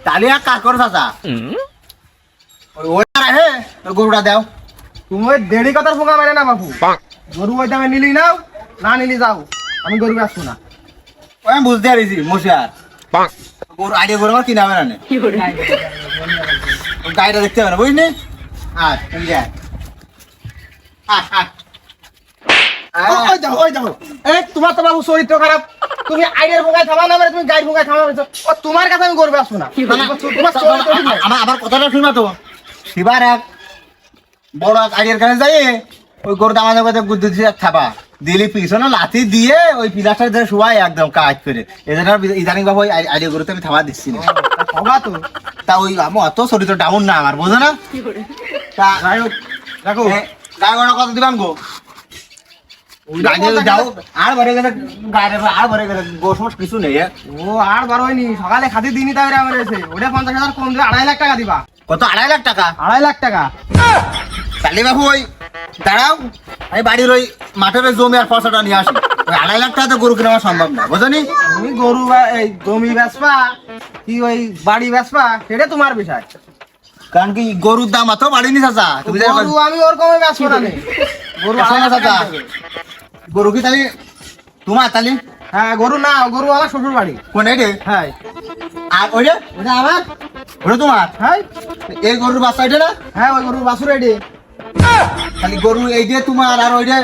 তাহলে এক কাজ করো চাচা, ওই হে গরুটা দাও। তুমি ওই দেরি কথার ফোঁকা মেরে না বাবু, গরু ওই দামে নিলি নাও, না নিলি যাও, আমি গরু আসবো না। ওই আমি বুঝতে পারিছি মশিয়ার গরু আইডিয়া করে আমার কিনা হবে না, গাড়িটা দেখতে হবে না বুঝলি। আর তুমি যা ওই দেখো ওই দেখো, এই তোমার তো বাবু চরিত্র খারাপ, তুমি আইডিয়ার ফোঁকায় থামা না মেরে তুমি গাড়ির ফোঁকায় থামা মেরেছো। ও তোমার কাছে আমি গরু আসবো না, তোমার চরিত্র ঠিক নাই। আমার কথাটা শুনবা তো, শিবার এক বড় আইডিয়ার কাছে যাই ওই গরু দামা দামা বুদ্ধি দিয়ে থাবা দিলি পিছনে লাথি দিয়ে ওই পিলাসটা দিয়ে শুয়াই একদম কাজ করে। এদের ইদানিং বাবু ওই আইডিয়া গরুতে আমি থামা দিচ্ছি না। হবা তো তা ওই আমার অত চরিত্র ডাউন না আমার, বোঝো না। তা যাই হোক দেখো, গায়ে কত দিবান গো যাও আর ভরে গেলে গায়ে আর ভরে গেলে গোস মোস কিছু নেই। ও আর বার হয়নি, সকালে খাতি দিনই তাই আমার এসে ওটা 50,000 কম দিয়ে 2.5 লাখ টাকা দিবা। কত 2.5 লাখ টাকা? 2.5 লাখ টাকা। তাহলে বাবু ওই দাঁড়াও, আমি বাড়ির ওই মাঠের জমি আর ফসলটা নিয়ে আসি। ওই 2.5 লাখ টাকা তো গরু কেনা সম্ভব না, বোঝনি। তুমি গরু এই জমি বেচবা কি ওই বাড়ি বেচবা সেটা তোমার বিষয়, কারণ কি গরুর দাম এত বাড়িনি চাচা। তুমি গরু আমি ওরকমই বেচবো না, গরু না চাচা, গরু কি তাহলে তোমার তাহলে? হ্যাঁ গরু না, গরু আমার শ্বশুর বাড়ি। কোন এইটে? হ্যাঁ আর ওইটা ওটা আমার। ওটা তোমার? হ্যাঁ এই গরুর বাচ্চা এটা না? হ্যাঁ ওই গরুর বাছুর এডি। খালি গরু এইটা তোমার আর ওইটা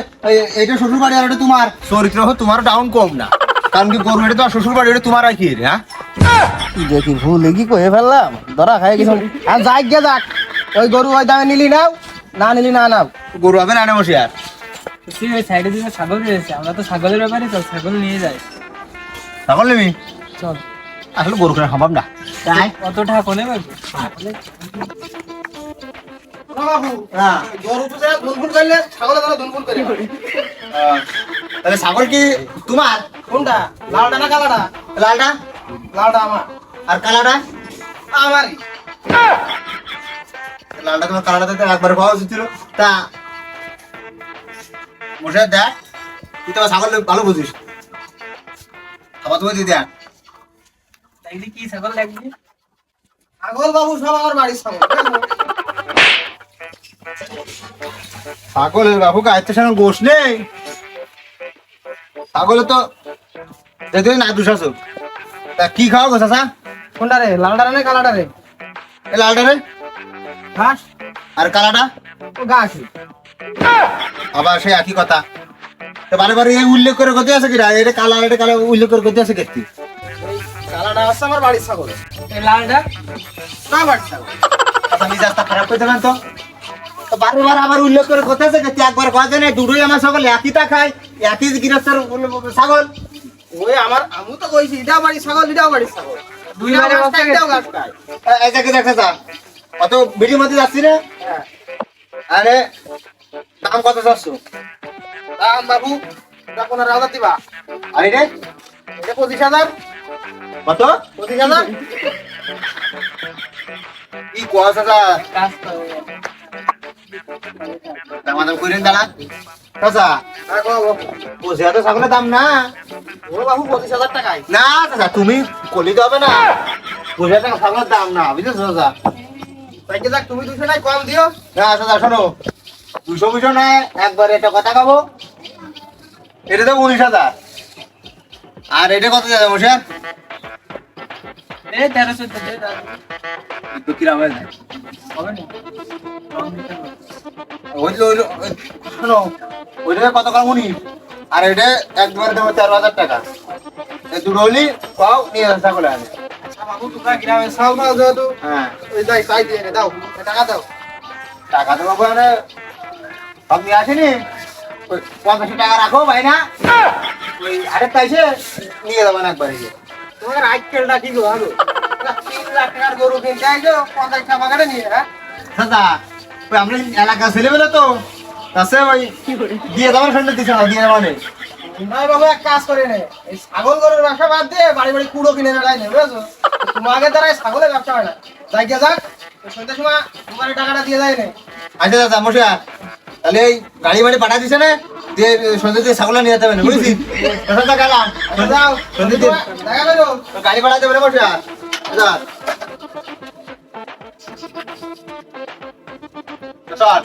এইটা শ্বশুর বাড়ি আর ওটা তোমার। চরিত্র হোক তোমার ডাউন কম না, কারণ কি গরু এটা তোমার শ্বশুর বাড়ি, এটা তোমার আর কি রে? হ্যাঁ দেখি ভুল কি কয়ে ফেললাম, ধরা খাই গেছি। আর যাক গে যাক, ওই গরু ওই দামে নিলি নাও, না নিলি না নাও। গরু হবে না বসে আর তুই ওই সাইডে দিকে ছাগল রয়েছে, আমরা তো ছাগলের ব্যাপারে চল ছাগল নিয়ে যাই। তখন নেবি? চল, আসলে গরু কেনা সম্ভব না। তাই কত টাকা কোনে পাবো? বাবু হ্যাঁ গরু তো দুনফুল করলে ছাগলে ধরো দুনফুল করে। তাহলে ছাগল কি তোমার? কোনটা, লালটা না কালাটা? লালটা। লালটা আমার। আর কালাটা? আমারই। লালটা তোমার, কালাটা তো একবার খাওয়া উচিত ছিল। তা বসে দেখ, তুই তো ছাগল ভালো বুঝিস, খাবার তুমি দিয়ে দেখ। তাইলে কি ছাগল লাগবে? ছাগল বাবু সব আমার বাড়ির ছাগল। ছাগলের বাবু গায়ের সঙ্গে গোশ নেই, ছাগলে তো যেতে না দুশ। তা কি খাওয়া গো চাচা? কোনটা রে, লালটা রে না কালাটা রে? এই লালটা রে। ঘাস আর কালাটা? ও ঘাস। আবার সেই একই কথা। তো বারে বারে এই উল্লেখ করে গতি আছে কিনা? এটা কালা, এটা কালা উল্লেখ করে গতি আছে কেটে? কালাটা হচ্ছে আমার বাড়ির ছাগল, এই লালটা না বাড়ির ছাগল। আচ্ছা নিজে রাস্তা খারাপ করে দেবেন তো। তো বারে বারে আবার উল্লেখ করে গতি আছে কেটে? একবার কথা জানে দুটোই আমার ছাগল একইটা খায়, একই গৃহস্থের ছাগল। ওই আমার, আমি তো কইছি এটাও বাড়ির ছাগল এটাও বাড়ির ছাগল, দুই বারে এটাও ঘাস বস্তা খায়, এটাও ঘাস খায়। এই দেখে দেখ চাচা, অত ভিডিও মধ্যে যাচ্ছি না। হ্যাঁ আরে দাম কত চাচ্ছ? দাম বাবু এটা 15,000 দিবা। আর এটা এটা 25,000। কত? 25,000। কি কোয়া চাচা? কাজ করো। দামাদাম করেন দাঁড়া চাচা। হ্যাঁ গো বাবু। 25,000 ছাগলের দাম না। ও বাবু 25,000 টাকায়। না চাচা তুমি কলিতে হবে না, 25,000 টাকা ছাগলের দাম না, বুঝেছো চাচা? তাই কি যাক, তুমি 200 নাই কম দিও। না চাচা শোনো, 200 নয়, একবার এটা কথা খাবো। এটা তো 19,000। আর এটা কত যাবে মশাই? এই 1300 দে দাও। একটু কিরাম হয়ে যায়। হবে না? কম দিতে হবে। শোনো, ওইটা কত কম 19, আর এটা একবার দেবো 13,000 টাকা। এই দুটো হলি পাও নিয়ে আসা করে আনে। আচ্ছা বাবু তোমরা গ্রামে চাল দাও যেহেতু, হ্যাঁ ওই যাই তাই দিয়ে নে, দাও টাকা দাও। টাকা তো বাবু আরে সব নিয়ে আসেনি। ওই 50 টাকা রাখো ভাই না, ওই আরেকটা এসে নিয়ে যাবেন একবার। তোমার আইকেলটা কি গো ভালো? 3 লাখ টাকার গরু কিনতে আইছো 50 টাকা করে নিয়ে। হ্যাঁ দাদা ওই আমরা এলাকা ছেলেবেলে তো আছে ওই দিয়ে যাবার সঙ্গে দিচ্ছে না, দিয়ে মানে নয় বাবু এক কাজ করে নে, এই ছাগল গরুর ব্যবসা বাদ দিয়ে বাড়ি বাড়ি কুড়ো কিনে বেড়াই নে, বুঝেছো? তোমাদের দ্বারা ছাগলের ব্যবসা হয় না। যাই গিয়ে যাক, সন্ধ্যের সময় তোমার টাকাটা দিয়ে যায় নে। আচ্ছা দাদা মশা, তাহলে এই গাড়ি বাড়ি পাঠা দিছে না, দিয়ে সন্ধ্যে দিয়ে ছাগল নিয়ে যেতে হবে না, বুঝলি? সন্ধ্যা গেলাম, যাও সন্ধ্যে দিয়ে দেখা গেলো। গাড়ি ভাড়া দেবে না মশা। চল